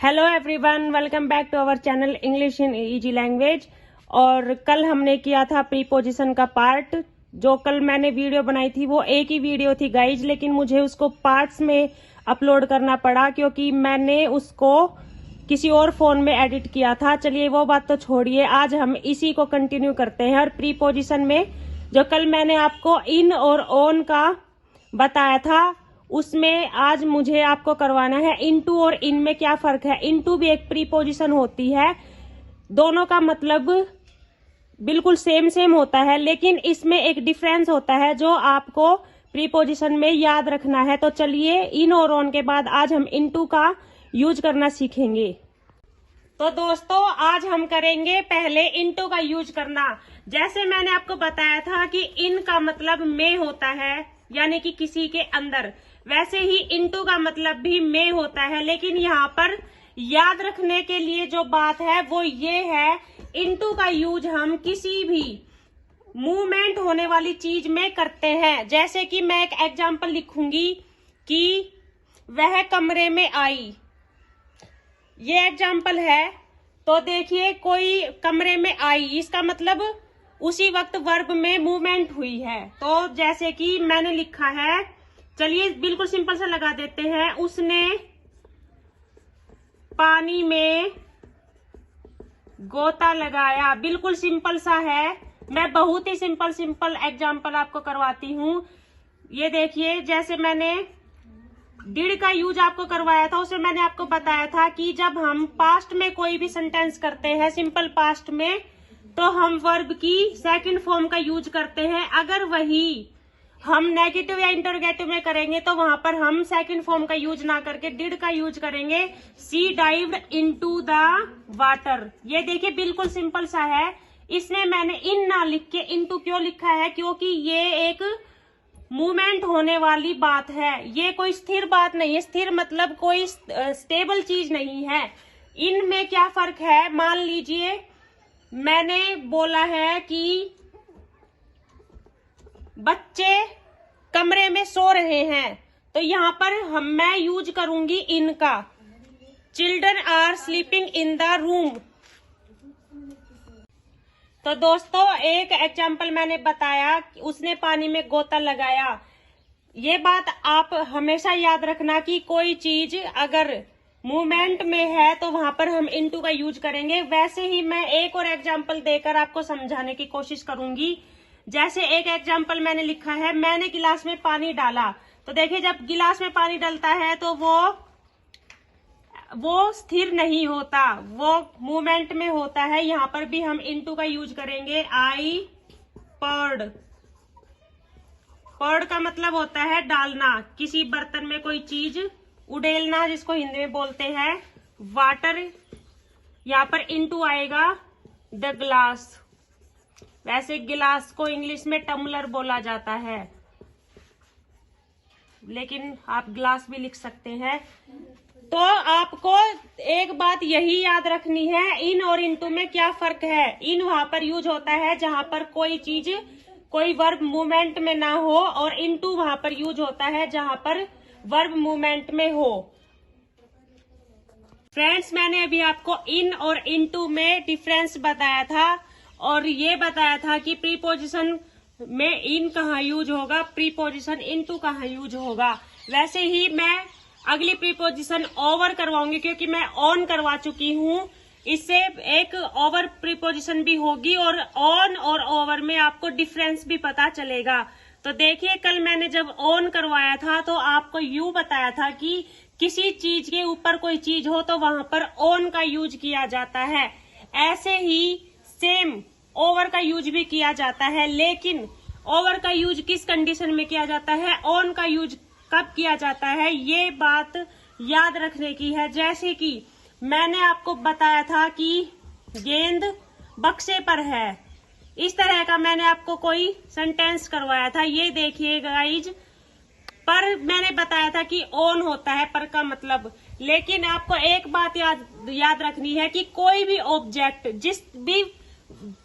Hello everyone, welcome back to our channel English in easy language. और कल हमने किया था प्रीपोजिशन का पार्ट। जो कल मैंने वीडियो बनाई थी वो एक ही वीडियो थी गाइज, लेकिन मुझे उसको पार्ट्स में अपलोड करना पड़ा क्योंकि मैंने उसको किसी और फोन में एडिट किया था। चलिए वो बात तो छोड़िए, आज हम इसी को कंटिन्यू करते हैं। और प्रीपोजिशन में जो कल मैंने आपको इन और ऑन का बताया था, उसमें आज मुझे आपको करवाना है इनटू और इन में क्या फर्क है। इनटू भी एक प्रीपोजिशन होती है, दोनों का मतलब बिल्कुल सेम होता है, लेकिन इसमें एक डिफरेंस होता है जो आपको प्रीपोजिशन में याद रखना है। तो चलिए इन और ऑन के बाद आज हम इनटू का यूज करना सीखेंगे। तो दोस्तों आज हम करेंगे पहले इनटू का यूज करना। जैसे मैंने आपको बताया था कि इन का मतलब में होता है, यानी कि किसी के अंदर, वैसे ही इनटू का मतलब भी में होता है। लेकिन यहाँ पर याद रखने के लिए जो बात है वो ये है, इनटू का यूज हम किसी भी मूवमेंट होने वाली चीज में करते हैं। जैसे कि मैं एक एग्जांपल लिखूंगी कि वह कमरे में आई, ये एग्जांपल है। तो देखिए कोई कमरे में आई, इसका मतलब उसी वक्त वर्ब में मूवमेंट हुई है। तो जैसे कि मैंने लिखा है, चलिए बिल्कुल सिंपल सा लगा देते हैं, उसने पानी में गोता लगाया। बिल्कुल सिंपल सा है, मैं बहुत ही सिंपल एग्जांपल आपको करवाती हूँ। ये देखिए, जैसे मैंने डिड का यूज आपको करवाया था, उसमें मैंने आपको बताया था कि जब हम पास्ट में कोई भी सेंटेंस करते हैं, सिंपल पास्ट में, तो हम वर्ब की सेकंड फॉर्म का यूज करते हैं। अगर वही हम नेगेटिव या इंटरोगेटिव में करेंगे तो वहां पर हम सेकंड फॉर्म का यूज ना करके डिड का यूज करेंगे। सी डाइव्ड इनटू द वाटर। ये देखिए बिल्कुल सिंपल सा है। इसमें मैंने इन ना लिख के इनटू क्यों लिखा है, क्योंकि ये एक मूवमेंट होने वाली बात है, ये कोई स्थिर बात नहीं है। स्थिर मतलब कोई स्टेबल चीज नहीं है। इन में क्या फर्क है, मान लीजिए मैंने बोला है कि बच्चे कमरे में सो रहे हैं, तो यहाँ पर मैं यूज करूंगी इन का। Children are sleeping in the room. तो दोस्तों एक एग्जाम्पल मैंने बताया, उसने पानी में गोता लगाया। ये बात आप हमेशा याद रखना कि कोई चीज अगर मूवमेंट में है तो वहां पर हम इनटू का यूज करेंगे। वैसे ही मैं एक और एग्जाम्पल देकर आपको समझाने की कोशिश करूंगी। जैसे एक एग्जाम्पल मैंने लिखा है, मैंने गिलास में पानी डाला। तो देखिए जब गिलास में पानी डलता है तो वो स्थिर नहीं होता, वो मूवमेंट में होता है। यहाँ पर भी हम इनटू का यूज करेंगे। आई पर्ड। पर्ड का मतलब होता है डालना, किसी बर्तन में कोई चीज उड़ेलना, जिसको हिंदी में बोलते हैं वाटर। यहाँ पर इनटू आएगा द ग्लास। वैसे गिलास को इंग्लिश में टम्बलर बोला जाता है, लेकिन आप ग्लास भी लिख सकते हैं। तो आपको एक बात यही याद रखनी है, इन और इनटू में क्या फर्क है। इन वहां पर यूज होता है जहां पर कोई चीज, कोई वर्ब मूवमेंट में ना हो, और इनटू वहां पर यूज होता है जहां पर वर्ब मूवमेंट में हो। फ्रेंड्स, मैंने अभी आपको इन और इनटू में डिफरेंस बताया था, और ये बताया था कि प्रीपोजिशन में इन कहाँ यूज होगा, प्रीपोजिशन इनटू कहाँ यूज होगा। वैसे ही मैं अगली प्रीपोजिशन ओवर करवाऊंगी, क्योंकि मैं ऑन करवा चुकी हूँ। इससे एक ओवर प्रीपोजिशन भी होगी, और ऑन और ओवर में आपको डिफरेंस भी पता चलेगा। तो देखिए कल मैंने जब ऑन करवाया था तो आपको यूं बताया था कि किसी चीज के ऊपर कोई चीज हो तो वहां पर ऑन का यूज किया जाता है। ऐसे ही सेम ओवर का यूज भी किया जाता है, लेकिन ओवर का यूज किस कंडीशन में किया जाता है, ऑन का यूज कब किया जाता है, ये बात याद रखने की है। जैसे कि मैंने आपको बताया था कि गेंद बक्से पर है, इस तरह का मैंने आपको कोई सेंटेंस करवाया था। ये देखिए गाइज, पर मैंने बताया था कि ऑन होता है पर का मतलब। लेकिन आपको एक बात याद रखनी है कि कोई भी ऑब्जेक्ट, जिस भी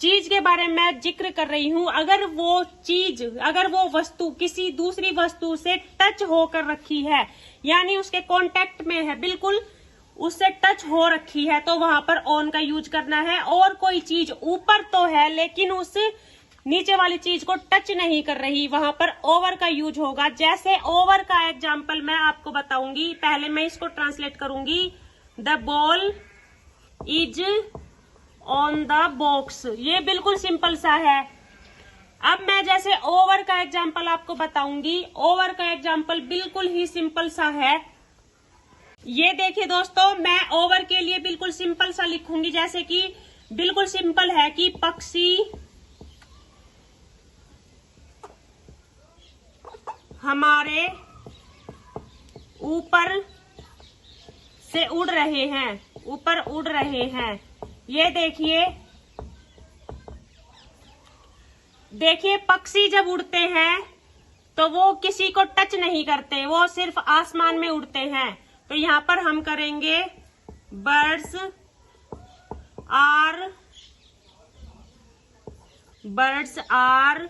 चीज के बारे में मैं जिक्र कर रही हूँ, अगर वो वस्तु किसी दूसरी वस्तु से टच होकर रखी है, यानी उसके कांटेक्ट में है, बिल्कुल उससे टच हो रखी है तो वहां पर ऑन का यूज करना है। और कोई चीज ऊपर तो है लेकिन उस नीचे वाली चीज को टच नहीं कर रही, वहां पर ओवर का यूज होगा। जैसे ओवर का एग्जांपल मैं आपको बताऊंगी, पहले मैं इसको ट्रांसलेट करूंगी। The ball is on the box, ये बिल्कुल सिंपल सा है। अब मैं जैसे ओवर का एग्जांपल आपको बताऊंगी, ओवर का एग्जांपल बिल्कुल ही सिंपल सा है। ये देखिए दोस्तों, मैं ओवर के लिए बिल्कुल सिंपल सा लिखूंगी, जैसे कि बिल्कुल सिंपल है कि पक्षी हमारे ऊपर से उड़ रहे हैं, ऊपर उड़ रहे हैं। ये देखिए, देखिए पक्षी जब उड़ते हैं तो वो किसी को टच नहीं करते, वो सिर्फ आसमान में उड़ते हैं। तो यहां पर हम करेंगे birds are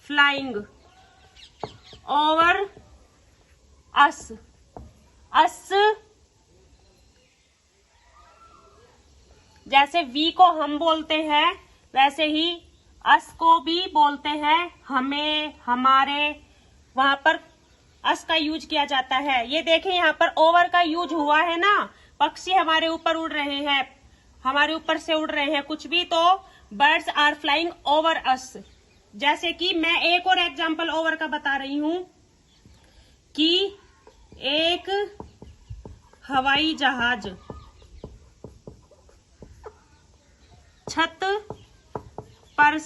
flying over us. Us जैसे वी को हम बोलते हैं वैसे ही अस को भी बोलते हैं, हमें, हमारे, वहां पर अस का यूज किया जाता है। ये देखें यहाँ पर ओवर का यूज हुआ है ना, पक्षी हमारे ऊपर उड़ रहे हैं, हमारे ऊपर से उड़ रहे हैं कुछ भी, तो birds are flying over us. जैसे कि मैं एक और एग्जांपल ओवर का बता रही हूं कि एक हवाई जहाज छत पर